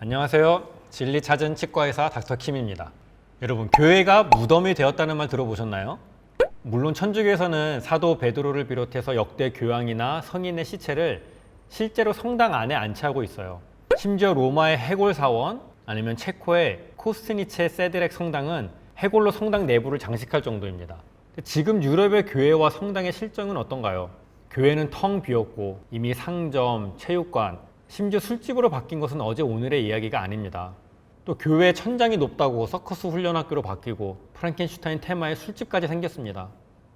안녕하세요. 진리 찾은 치과의사 닥터킴입니다. 여러분, 교회가 무덤이 되었다는 말 들어보셨나요? 물론 천주교에서는 사도 베드로를 비롯해서 역대 교황이나 성인의 시체를 실제로 성당 안에 안치하고 있어요. 심지어 로마의 해골 사원, 아니면 체코의 코스트니체 세드렉 성당은 해골로 성당 내부를 장식할 정도입니다. 지금 유럽의 교회와 성당의 실정은 어떤가요? 교회는 텅 비었고 이미 상점, 체육관, 심지어 술집으로 바뀐 것은 어제 오늘의 이야기가 아닙니다. 또 교회 천장이 높다고 서커스 훈련학교로 바뀌고 프랑켄슈타인 테마의 술집까지 생겼습니다.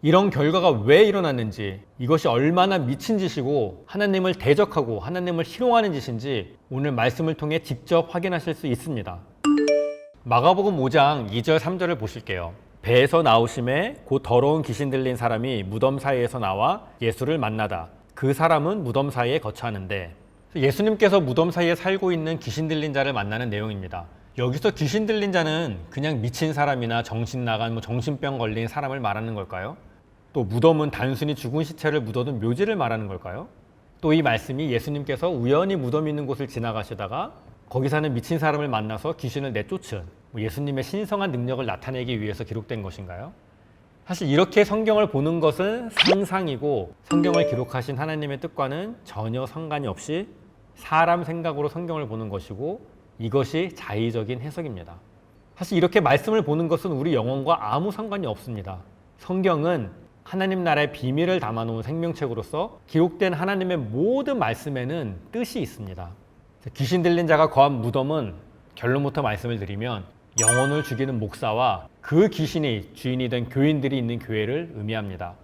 이런 결과가 왜 일어났는지, 이것이 얼마나 미친 짓이고 하나님을 대적하고 하나님을 희롱하는 짓인지 오늘 말씀을 통해 직접 확인하실 수 있습니다. 마가복음 5장 2절 3절을 보실게요. 배에서 나오심에 곧 더러운 귀신 들린 사람이 무덤 사이에서 나와 예수를 만나다. 그 사람은 무덤 사이에 거처하는데, 예수님께서 무덤 사이에 살고 있는 귀신 들린 자를 만나는 내용입니다. 여기서 귀신 들린 자는 그냥 미친 사람이나 정신 나간 정신병 걸린 사람을 말하는 걸까요? 또 무덤은 단순히 죽은 시체를 묻어둔 묘지를 말하는 걸까요? 또 이 말씀이 예수님께서 우연히 무덤이 있는 곳을 지나가시다가 거기 사는 미친 사람을 만나서 귀신을 내쫓은 예수님의 신성한 능력을 나타내기 위해서 기록된 것인가요? 사실 이렇게 성경을 보는 것은 상상이고, 성경을 기록하신 하나님의 뜻과는 전혀 상관이 없이 사람 생각으로 성경을 보는 것이고, 이것이 자의적인 해석입니다. 사실 이렇게 말씀을 보는 것은 우리 영혼과 아무 상관이 없습니다. 성경은 하나님 나라의 비밀을 담아놓은 생명책으로서 기록된 하나님의 모든 말씀에는 뜻이 있습니다. 귀신 들린 자가 거한 무덤은, 결론부터 말씀을 드리면, 영혼을 죽이는 목사와 그 귀신이 주인이 된 교인들이 있는 교회를 의미합니다.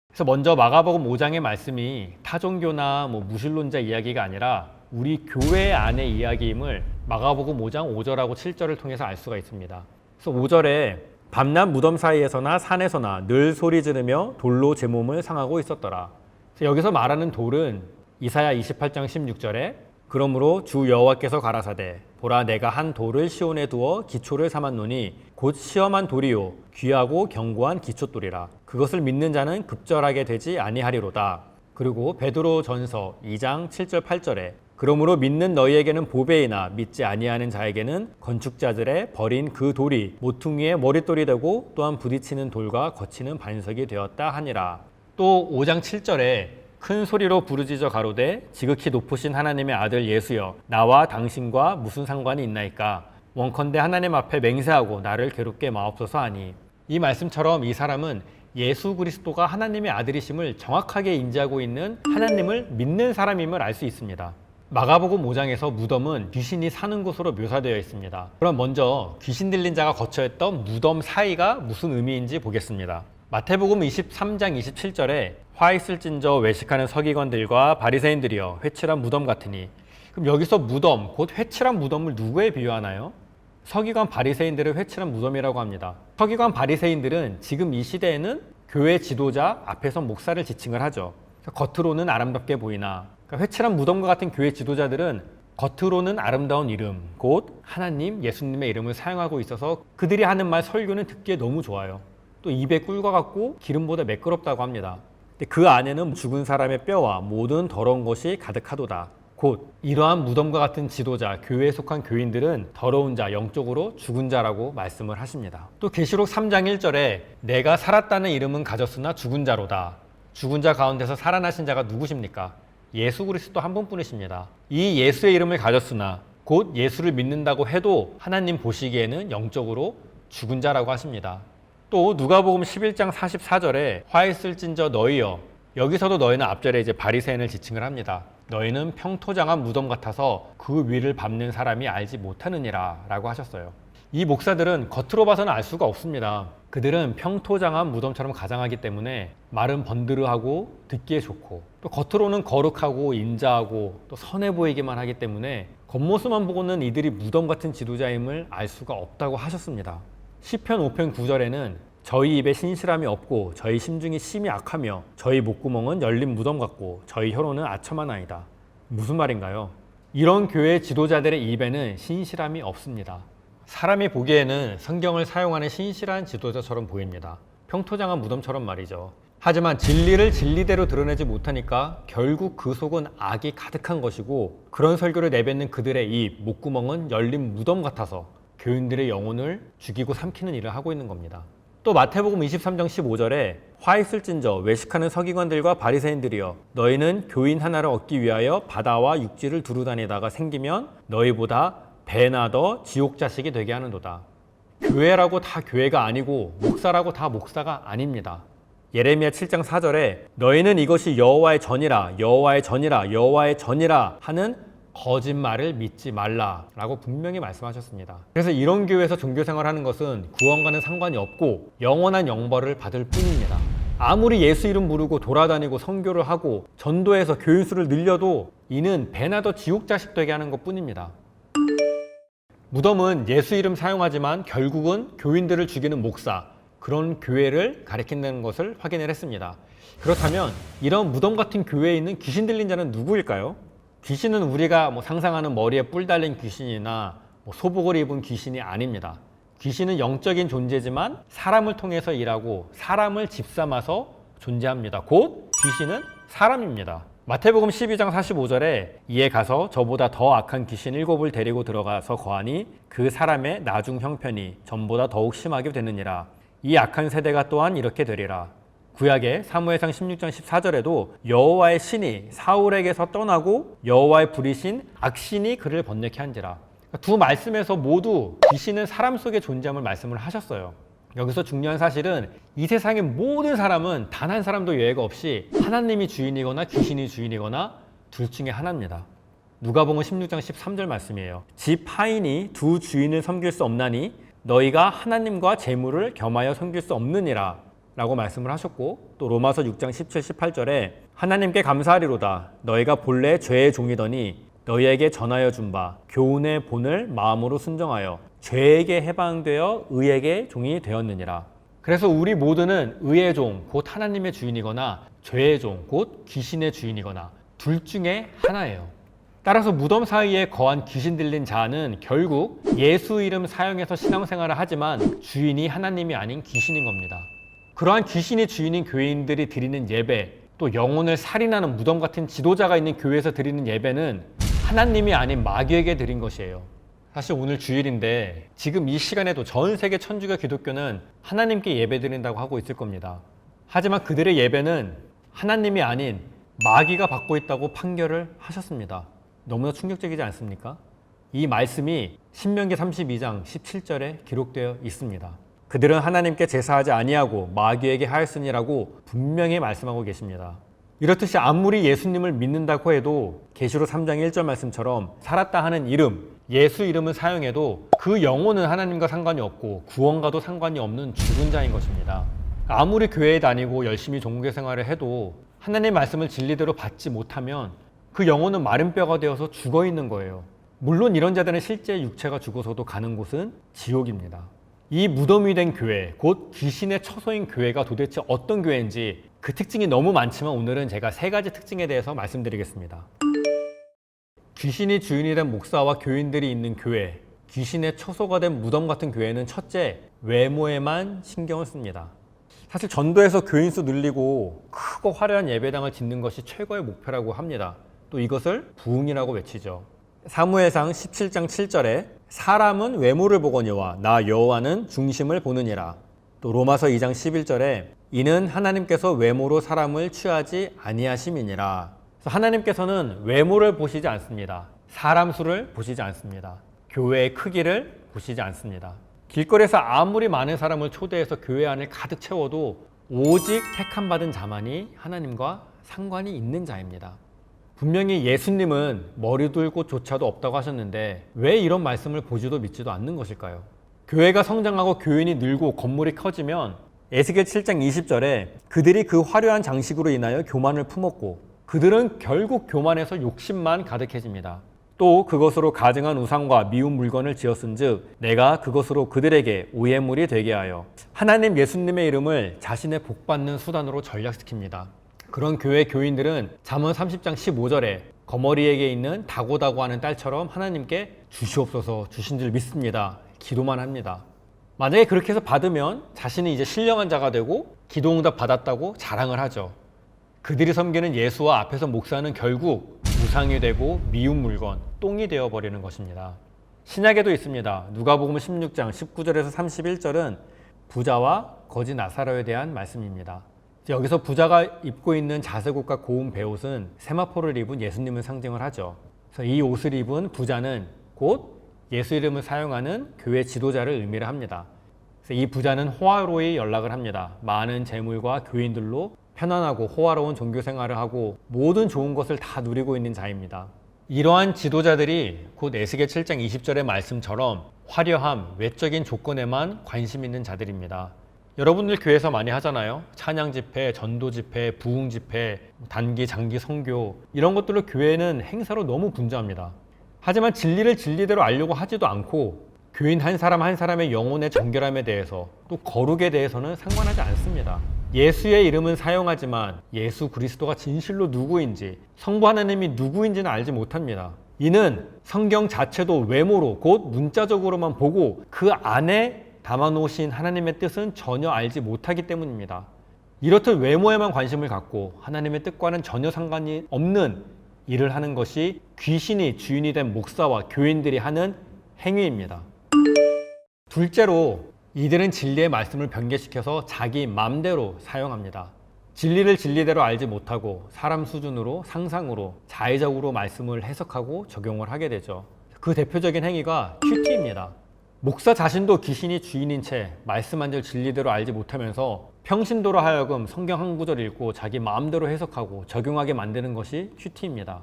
그래서 먼저 마가복음 5장의 말씀이 타종교나 무신론자 이야기가 아니라 우리 교회 안의 이야기임을 마가복음 5장 5절하고 7절을 통해서 알 수가 있습니다. 그래서 5절에 밤낮 무덤 사이에서나 산에서나 늘 소리 지르며 돌로 제 몸을 상하고 있었더라. 그래서 여기서 말하는 돌은 이사야 28장 16절에 그러므로 주 여호와께서 가라사대 보라 내가 한 돌을 시온에 두어 기초를 삼았노니 곧 시험한 돌이요 귀하고 견고한 기초돌이라. 그것을 믿는 자는 급절하게 되지 아니하리로다. 그리고 베드로 전서 2장 7절 8절에 그러므로 믿는 너희에게는 보배이나 믿지 아니하는 자에게는 건축자들의 버린 그 돌이 모퉁이의 머릿돌이 되고 또한 부딪히는 돌과 거치는 반석이 되었다 하니라. 또 5장 7절에 큰 소리로 부르짖어 가로되 지극히 높으신 하나님의 아들 예수여 나와 당신과 무슨 상관이 있나이까. 원컨대 하나님 앞에 맹세하고 나를 괴롭게 마옵소서 하니. 이 말씀처럼 이 사람은 예수 그리스도가 하나님의 아들이심을 정확하게 인지하고 있는 하나님을 믿는 사람임을 알 수 있습니다. 마가복음 5장에서 무덤은 귀신이 사는 곳으로 묘사되어 있습니다. 그럼 먼저 귀신 들린 자가 거처했던 무덤 사이가 무슨 의미인지 보겠습니다. 마태복음 23장 27절에 화 있을진저 외식하는 서기관들과 바리새인들이여 회칠한 무덤 같으니. 그럼 여기서 무덤, 곧 회칠한 무덤을 누구에 비유하나요? 서기관 바리새인들을 회칠한 무덤이라고 합니다. 서기관 바리새인들은 지금 이 시대에는 교회 지도자 앞에서 목사를 지칭을 하죠. 겉으로는 아름답게 보이나, 회칠한 무덤과 같은 교회 지도자들은 겉으로는 아름다운 이름, 곧 하나님, 예수님의 이름을 사용하고 있어서 그들이 하는 말 설교는 듣기에 너무 좋아요. 또 입에 꿀과 같고 기름보다 매끄럽다고 합니다. 근데 그 안에는 죽은 사람의 뼈와 모든 더러운 것이 가득하도다. 곧 이러한 무덤과 같은 지도자, 교회에 속한 교인들은 더러운 자, 영적으로 죽은 자라고 말씀을 하십니다. 또 계시록 3장 1절에 내가 살았다는 이름은 가졌으나 죽은 자로다. 죽은 자 가운데서 살아나신 자가 누구십니까? 예수 그리스도 한 분뿐이십니다. 이 예수의 이름을 가졌으나, 곧 예수를 믿는다고 해도 하나님 보시기에는 영적으로 죽은 자라고 하십니다. 또 누가복음 11장 44절에 화 있을진저 너희여, 여기서도 너희는 앞절에 바리새인을 지칭을 합니다. 너희는 평토장한 무덤 같아서 그 위를 밟는 사람이 알지 못하느니라 라고 하셨어요. 이 목사들은 겉으로 봐서는 알 수가 없습니다. 그들은 평토장한 무덤처럼 가장하기 때문에 말은 번드르하고 듣기에 좋고, 또 겉으로는 거룩하고 인자하고 또 선해 보이기만 하기 때문에 겉모습만 보고는 이들이 무덤 같은 지도자임을 알 수가 없다고 하셨습니다. 시편 5편 9절에는 저희 입에 신실함이 없고 저희 심중이 심히 악하며 저희 목구멍은 열린 무덤 같고 저희 혀로는 아첨하나이다. 무슨 말인가요? 이런 교회 지도자들의 입에는 신실함이 없습니다. 사람이 보기에는 성경을 사용하는 신실한 지도자처럼 보입니다. 평토장한 무덤처럼 말이죠. 하지만 진리를 진리대로 드러내지 못하니까 결국 그 속은 악이 가득한 것이고, 그런 설교를 내뱉는 그들의 이 목구멍은 열린 무덤 같아서 교인들의 영혼을 죽이고 삼키는 일을 하고 있는 겁니다. 또 마태복음 23장 15절에 화 있을진저 외식하는 서기관들과 바리새인들이여, 너희는 교인 하나를 얻기 위하여 바다와 육지를 두루 다니다가 생기면 너희보다 배나 더 지옥 자식이 되게 하는도다. 교회라고 다 교회가 아니고 목사라고 다 목사가 아닙니다. 예레미야 7장 4절에 너희는 이것이 여호와의 전이라 여호와의 전이라 여호와의 전이라 하는 거짓말을 믿지 말라라고 분명히 말씀하셨습니다. 그래서 이런 교회에서 종교생활하는 것은 구원과는 상관이 없고 영원한 영벌을 받을 뿐입니다. 아무리 예수 이름 부르고 돌아다니고 선교를 하고 전도해서 교인 수를 늘려도 이는 배나 더 지옥 자식 되게 하는 것 뿐입니다. 무덤은 예수 이름 사용하지만 결국은 교인들을 죽이는 목사, 그런 교회를 가리킨다는 것을 확인을 했습니다. 그렇다면 이런 무덤 같은 교회에 있는 귀신 들린 자는 누구일까요? 귀신은 우리가 상상하는 머리에 뿔 달린 귀신이나 소복을 입은 귀신이 아닙니다. 귀신은 영적인 존재지만 사람을 통해서 일하고 사람을 집삼아서 존재합니다. 곧 귀신은 사람입니다. 마태복음 12장 45절에 이에 가서 저보다 더 악한 귀신 7을 데리고 들어가서 거하니 그 사람의 나중 형편이 전보다 더욱 심하게 되느니라. 이 악한 세대가 또한 이렇게 되리라. 구약의 사무엘상 16장 14절에도 여호와의 신이 사울에게서 떠나고 여호와의 불이신 악신이 그를 번뇌케 한지라. 두 말씀에서 모두 귀신은 사람 속에 존재함을 말씀을 하셨어요. 여기서 중요한 사실은 이 세상의 모든 사람은 단 한 사람도 예외가 없이 하나님이 주인이거나 귀신이 주인이거나 둘 중에 하나입니다. 누가복음 16장 13절 말씀이에요. 집 하인이 두 주인을 섬길 수 없나니 너희가 하나님과 재물을 겸하여 섬길 수 없느니라 라고 말씀을 하셨고, 또 로마서 6장 17, 18절에 하나님께 감사하리로다. 너희가 본래 죄의 종이더니 너희에게 전하여 준 바 교훈의 본을 마음으로 순정하여 죄에게 해방되어 의에게 종이 되었느니라. 그래서 우리 모두는 의의 종, 곧 하나님의 주인이거나 죄의 종, 곧 귀신의 주인이거나 둘 중에 하나예요. 따라서 무덤 사이에 거한 귀신 들린 자는 결국 예수 이름 사용해서 신앙생활을 하지만 주인이 하나님이 아닌 귀신인 겁니다. 그러한 귀신이 주인인 교인들이 드리는 예배, 또 영혼을 살인하는 무덤 같은 지도자가 있는 교회에서 드리는 예배는 하나님이 아닌 마귀에게 드린 것이에요. 사실 오늘 주일인데 지금 이 시간에도 전 세계 천주교 기독교는 하나님께 예배 드린다고 하고 있을 겁니다. 하지만 그들의 예배는 하나님이 아닌 마귀가 받고 있다고 판결을 하셨습니다. 너무나 충격적이지 않습니까? 이 말씀이 신명기 32장 17절에 기록되어 있습니다. 그들은 하나님께 제사하지 아니하고 마귀에게 하였으니라고 분명히 말씀하고 계십니다. 이렇듯이 아무리 예수님을 믿는다고 해도 계시록 3장 1절 말씀처럼 살았다 하는 이름, 예수 이름을 사용해도 그 영혼은 하나님과 상관이 없고 구원과도 상관이 없는 죽은 자인 것입니다. 아무리 교회에 다니고 열심히 종교 생활을 해도 하나님의 말씀을 진리대로 받지 못하면 그 영혼은 마른 뼈가 되어서 죽어 있는 거예요. 물론 이런 자들은 실제 육체가 죽어서도 가는 곳은 지옥입니다. 이 무덤이 된 교회, 곧 귀신의 처소인 교회가 도대체 어떤 교회인지 그 특징이 너무 많지만 오늘은 제가 3가지 특징에 대해서 말씀드리겠습니다. 귀신이 주인이 된 목사와 교인들이 있는 교회, 귀신의 처소가 된 무덤 같은 교회는 첫째, 외모에만 신경을 씁니다. 사실 전도에서 교인 수 늘리고 크고 화려한 예배당을 짓는 것이 최고의 목표라고 합니다. 또 이것을 부흥이라고 외치죠. 사무엘상 17장 7절에 사람은 외모를 보거니와 나 여호와는 중심을 보느니라. 또 로마서 2장 11절에 이는 하나님께서 외모로 사람을 취하지 아니하심이니라. 하나님께서는 외모를 보시지 않습니다. 사람 수를 보시지 않습니다. 교회의 크기를 보시지 않습니다. 길거리에서 아무리 많은 사람을 초대해서 교회 안을 가득 채워도 오직 택함받은 자만이 하나님과 상관이 있는 자입니다. 분명히 예수님은 머리 둘 곳조차도 없다고 하셨는데 왜 이런 말씀을 보지도 믿지도 않는 것일까요? 교회가 성장하고 교인이 늘고 건물이 커지면 에스겔 7장 20절에 그들이 그 화려한 장식으로 인하여 교만을 품었고 그들은 결국 교만에서 욕심만 가득해집니다. 또 그것으로 가증한 우상과 미운 물건을 지었은즉 내가 그것으로 그들에게 오해물이 되게 하여 하나님 예수님의 이름을 자신의 복받는 수단으로 전락시킵니다. 그런 교회 교인들은 잠언 30장 15절에 거머리에게 있는 다고다고 하는 딸처럼 하나님께 주시옵소서 주신 줄 믿습니다. 기도만 합니다. 만약에 그렇게 해서 받으면 자신이 이제 신령한 자가 되고 기도응답 받았다고 자랑을 하죠. 그들이 섬기는 예수와 앞에서 목사는 결국 우상이 되고 미운 물건, 똥이 되어버리는 것입니다. 신약에도 있습니다. 누가복음 16장 19절에서 31절은 부자와 거지 나사로에 대한 말씀입니다. 여기서 부자가 입고 있는 자색옷과 고운 베옷은 세마포를 입은 예수님을 상징을 하죠. 그래서 이 옷을 입은 부자는 곧 예수 이름을 사용하는 교회 지도자를 의미를 합니다. 그래서 이 부자는 호화로이 연락을 합니다. 많은 재물과 교인들로 편안하고 호화로운 종교 생활을 하고 모든 좋은 것을 다 누리고 있는 자입니다. 이러한 지도자들이 곧 에스겔 7장 20절의 말씀처럼 화려함, 외적인 조건에만 관심 있는 자들입니다. 여러분들 교회에서 많이 하잖아요. 찬양 집회, 전도 집회, 부흥 집회, 단기, 장기 선교 이런 것들로 교회는 행사로 너무 분주합니다. 하지만 진리를 진리대로 알려고 하지도 않고 교인 한 사람 한 사람의 영혼의 정결함에 대해서 또 거룩에 대해서는 상관하지 않습니다. 예수의 이름은 사용하지만 예수 그리스도가 진실로 누구인지 성부 하나님이 누구인지는 알지 못합니다. 이는 성경 자체도 외모로 곧 문자적으로만 보고 그 안에 담아놓으신 하나님의 뜻은 전혀 알지 못하기 때문입니다. 이렇듯 외모에만 관심을 갖고 하나님의 뜻과는 전혀 상관이 없는 일을 하는 것이 귀신이 주인이 된 목사와 교인들이 하는 행위입니다. 둘째로 이들은 진리의 말씀을 변개시켜서 자기 맘대로 사용합니다. 진리를 진리대로 알지 못하고 사람 수준으로 상상으로 자의적으로 말씀을 해석하고 적용을 하게 되죠. 그 대표적인 행위가 큐티입니다. 목사 자신도 귀신이 주인인 채 말씀 한 절 진리대로 알지 못하면서 평신도로 하여금 성경 한 구절 읽고 자기 마음대로 해석하고 적용하게 만드는 것이 큐티입니다.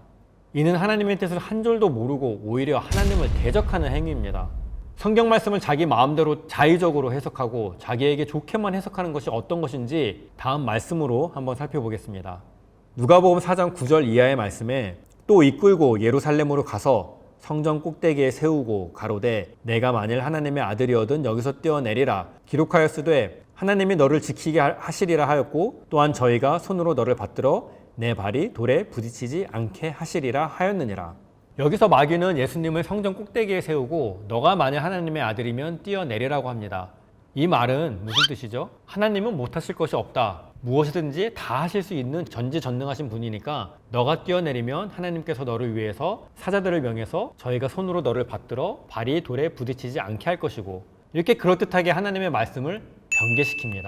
이는 하나님의 뜻을 한 줄도 모르고 오히려 하나님을 대적하는 행위입니다. 성경 말씀을 자기 마음대로 자의적으로 해석하고 자기에게 좋게만 해석하는 것이 어떤 것인지 다음 말씀으로 한번 살펴보겠습니다. 누가복음 4장 9절 이하의 말씀에 또 이끌고 예루살렘으로 가서 성전 꼭대기에 세우고 가로되 내가 만일 하나님의 아들이어든 여기서 뛰어내리라 기록하였으되 하나님이 너를 지키게 하시리라 하였고 또한 저희가 손으로 너를 받들어 내 발이 돌에 부딪히지 않게 하시리라 하였느니라. 여기서 마귀는 예수님을 성전 꼭대기에 세우고 너가 만일 하나님의 아들이면 뛰어내리라고 합니다. 이 말은 무슨 뜻이죠? 하나님은 못하실 것이 없다. 무엇이든지 다 하실 수 있는 전지전능하신 분이니까 너가 뛰어내리면 하나님께서 너를 위해서 사자들을 명해서 저희가 손으로 너를 받들어 발이 돌에 부딪히지 않게 할 것이고 이렇게 그럴듯하게 하나님의 말씀을 변개시킵니다.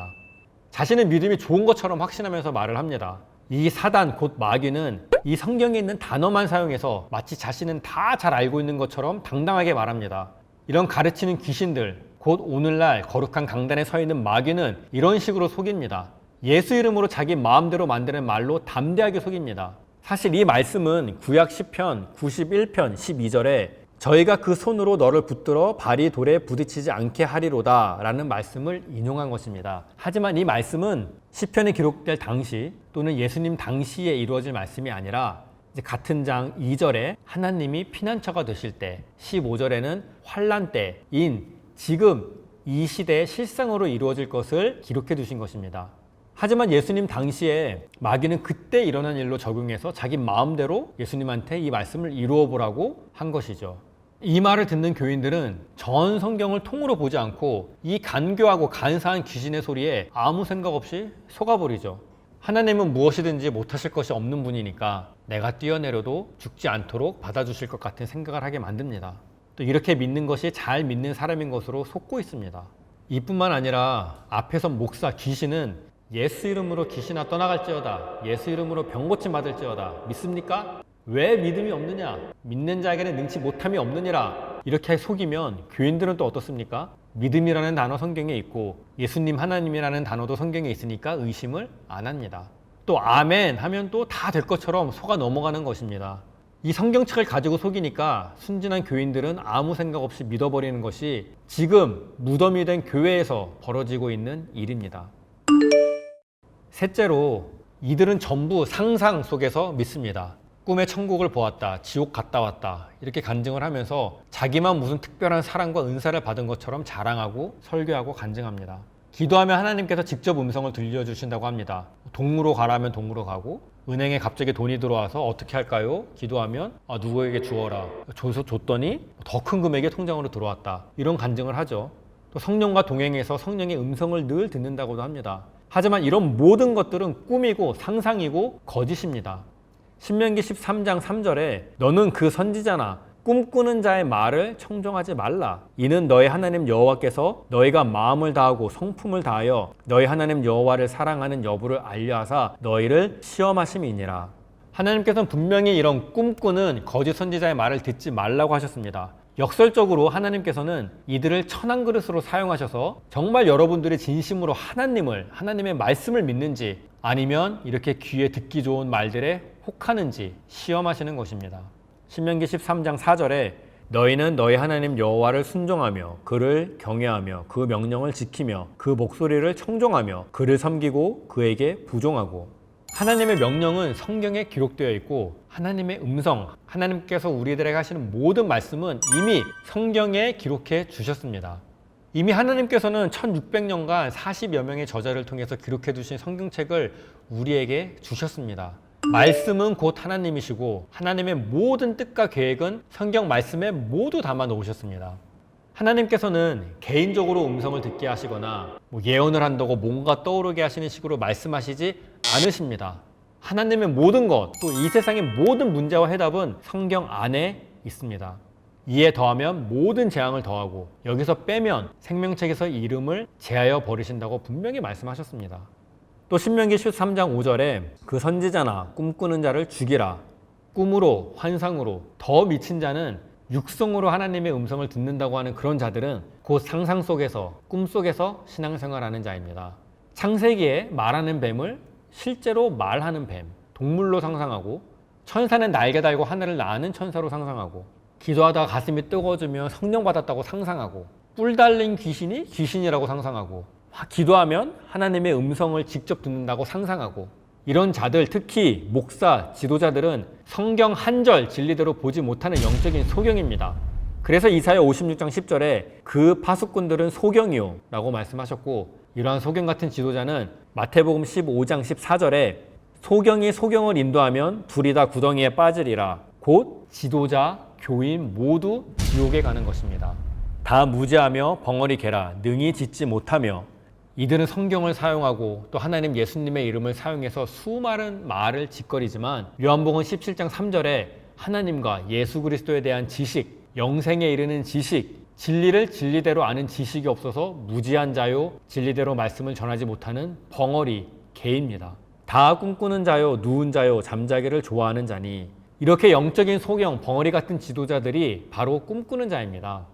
자신의 믿음이 좋은 것처럼 확신하면서 말을 합니다. 이 사단 곧 마귀는 이 성경에 있는 단어만 사용해서 마치 자신은 다 잘 알고 있는 것처럼 당당하게 말합니다. 이런 가르치는 귀신들 곧 오늘날 거룩한 강단에 서 있는 마귀는 이런 식으로 속입니다. 예수 이름으로 자기 마음대로 만드는 말로 담대하게 속입니다. 사실 이 말씀은 구약 시편 91편 12절에 저희가 그 손으로 너를 붙들어 발이 돌에 부딪히지 않게 하리로다 라는 말씀을 인용한 것입니다. 하지만 이 말씀은 시편이 기록될 당시 또는 예수님 당시에 이루어질 말씀이 아니라 이제 같은 장 2절에 하나님이 피난처가 되실 때 15절에는 환난 때인 지금 이 시대의 실상으로 이루어질 것을 기록해 두신 것입니다. 하지만 예수님 당시에 마귀는 그때 일어난 일로 적용해서 자기 마음대로 예수님한테 이 말씀을 이루어 보라고 한 것이죠. 이 말을 듣는 교인들은 전 성경을 통으로 보지 않고 이 간교하고 간사한 귀신의 소리에 아무 생각 없이 속아버리죠. 하나님은 무엇이든지 못하실 것이 없는 분이니까 내가 뛰어내려도 죽지 않도록 받아주실 것 같은 생각을 하게 만듭니다. 또 이렇게 믿는 것이 잘 믿는 사람인 것으로 속고 있습니다. 이뿐만 아니라 앞에서 목사 귀신은 예수 이름으로 귀신아 떠나갈지어다. 예수 이름으로 병 고침 받을지어다. 믿습니까? 왜 믿음이 없느냐? 믿는 자에게는 능치 못함이 없느니라. 이렇게 속이면 교인들은 또 어떻습니까? 믿음이라는 단어 성경에 있고 예수님 하나님이라는 단어도 성경에 있으니까 의심을 안 합니다. 또 아멘 하면 또 다 될 것처럼 속아 넘어가는 것입니다. 이 성경책을 가지고 속이니까 순진한 교인들은 아무 생각 없이 믿어버리는 것이 지금 무덤이 된 교회에서 벌어지고 있는 일입니다. 셋째로 이들은 전부 상상 속에서 믿습니다. 꿈에 천국을 보았다, 지옥 갔다 왔다 이렇게 간증을 하면서 자기만 무슨 특별한 사랑과 은사를 받은 것처럼 자랑하고 설교하고 간증합니다. 기도하면 하나님께서 직접 음성을 들려주신다고 합니다. 동무로 가라면 동무로 가고 은행에 갑자기 돈이 들어와서 어떻게 할까요? 기도하면 누구에게 주어라. 줘서 줬더니 더 큰 금액이 통장으로 들어왔다. 이런 간증을 하죠. 또 성령과 동행해서 성령의 음성을 늘 듣는다고도 합니다. 하지만 이런 모든 것들은 꿈이고 상상이고 거짓입니다. 신명기 13장 3절에 너는 그 선지자나 꿈꾸는 자의 말을 청종하지 말라. 이는 너희 하나님 여호와께서 너희가 마음을 다하고 성품을 다하여 너희 하나님 여호와를 사랑하는 여부를 알려하사 너희를 시험하심이니라. 하나님께서는 분명히 이런 꿈꾸는 거짓 선지자의 말을 듣지 말라고 하셨습니다. 역설적으로 하나님께서는 이들을 천한 그릇으로 사용하셔서 정말 여러분들이 진심으로 하나님의 말씀을 믿는지 아니면 이렇게 귀에 듣기 좋은 말들에 혹하는지 시험하시는 것입니다. 신명기 13장 4절에 너희는 너희 하나님 여호와를 순종하며 그를 경외하며 그 명령을 지키며 그 목소리를 청종하며 그를 섬기고 그에게 부종하고. 하나님의 명령은 성경에 기록되어 있고 하나님의 음성, 하나님께서 우리들에게 하시는 모든 말씀은 이미 성경에 기록해 주셨습니다. 이미 하나님께서는 1600년간 40여 명의 저자를 통해서 기록해 두신 성경책을 우리에게 주셨습니다. 말씀은 곧 하나님이시고 하나님의 모든 뜻과 계획은 성경 말씀에 모두 담아 놓으셨습니다. 하나님께서는 개인적으로 음성을 듣게 하시거나 예언을 한다고 뭔가 떠오르게 하시는 식으로 말씀하시지 않으십니다. 하나님의 모든 것, 또 이 세상의 모든 문제와 해답은 성경 안에 있습니다. 이에 더하면 모든 재앙을 더하고 여기서 빼면 생명책에서 이름을 제하여 버리신다고 분명히 말씀하셨습니다. 또 신명기 13장 5절에 그 선지자나 꿈꾸는 자를 죽이라. 꿈으로 환상으로 더 미친 자는 육성으로 하나님의 음성을 듣는다고 하는 그런 자들은 곧 상상 속에서 꿈속에서 신앙생활하는 자입니다. 창세기에 말하는 뱀을 실제로 말하는 뱀, 동물로 상상하고 천사는 날개 달고 하늘을 나는 천사로 상상하고 기도하다가 가슴이 뜨거워지면 성령 받았다고 상상하고 뿔 달린 귀신이 귀신이라고 상상하고 기도하면 하나님의 음성을 직접 듣는다고 상상하고 이런 자들, 특히 목사, 지도자들은 성경 한 절 진리대로 보지 못하는 영적인 소경입니다. 그래서 이사야 56장 10절에 그 파수꾼들은 소경이요 라고 말씀하셨고 이러한 소경 같은 지도자는 마태복음 15장 14절에 소경이 소경을 인도하면 둘이 다 구덩이에 빠지리라. 곧 지도자, 교인 모두 지옥에 가는 것입니다. 다 무지하며 벙어리 개라 능히 짓지 못하며. 이들은 성경을 사용하고 또 하나님 예수님의 이름을 사용해서 수많은 말을 짓거리지만 요한복음 17장 3절에 하나님과 예수 그리스도에 대한 지식, 영생에 이르는 지식, 진리를 진리대로 아는 지식이 없어서 무지한 자요 진리대로 말씀을 전하지 못하는 벙어리 개입니다. 다 꿈꾸는 자요 누운 자요 잠자기를 좋아하는 자니. 이렇게 영적인 소경, 벙어리 같은 지도자들이 바로 꿈꾸는 자입니다.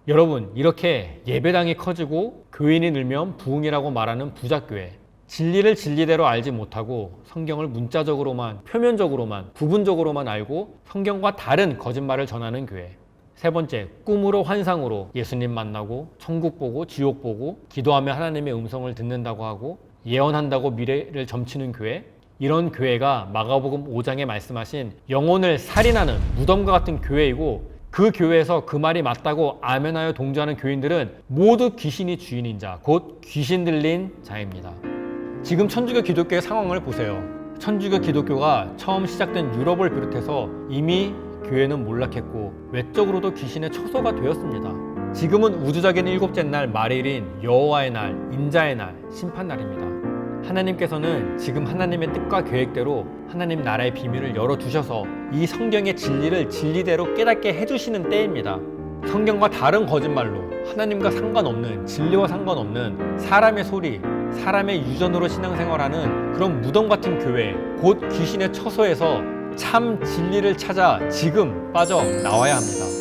여러분, 이렇게 예배당이 커지고 교인이 늘면 부흥이라고 말하는 부작교회, 진리를 진리대로 알지 못하고 성경을 문자적으로만, 표면적으로만, 부분적으로만 알고 성경과 다른 거짓말을 전하는 교회. 세 번째, 꿈으로 환상으로 예수님 만나고 천국 보고 지옥 보고 기도하며 하나님의 음성을 듣는다고 하고 예언한다고 미래를 점치는 교회. 이런 교회가 마가복음 5장에 말씀하신 영혼을 살인하는 무덤과 같은 교회이고 그 교회에서 그 말이 맞다고 아멘하여 동조하는 교인들은 모두 귀신이 주인인 자, 곧 귀신 들린 자입니다. 지금 천주교 기독교의 상황을 보세요. 천주교 기독교가 처음 시작된 유럽을 비롯해서 이미 교회는 몰락했고 외적으로도 귀신의 처소가 되었습니다. 지금은 우주적인 일곱째 날 말일인 여호와의 날, 인자의 날, 심판날입니다. 하나님께서는 지금 하나님의 뜻과 계획대로 하나님 나라의 비밀을 열어두셔서 이 성경의 진리를 진리대로 깨닫게 해주시는 때입니다. 성경과 다른 거짓말로 하나님과 상관없는, 진리와 상관없는 사람의 소리, 사람의 유전으로 신앙생활하는 그런 무덤 같은 교회, 곧 귀신의 처소에서 참 진리를 찾아 지금 빠져나와야 합니다.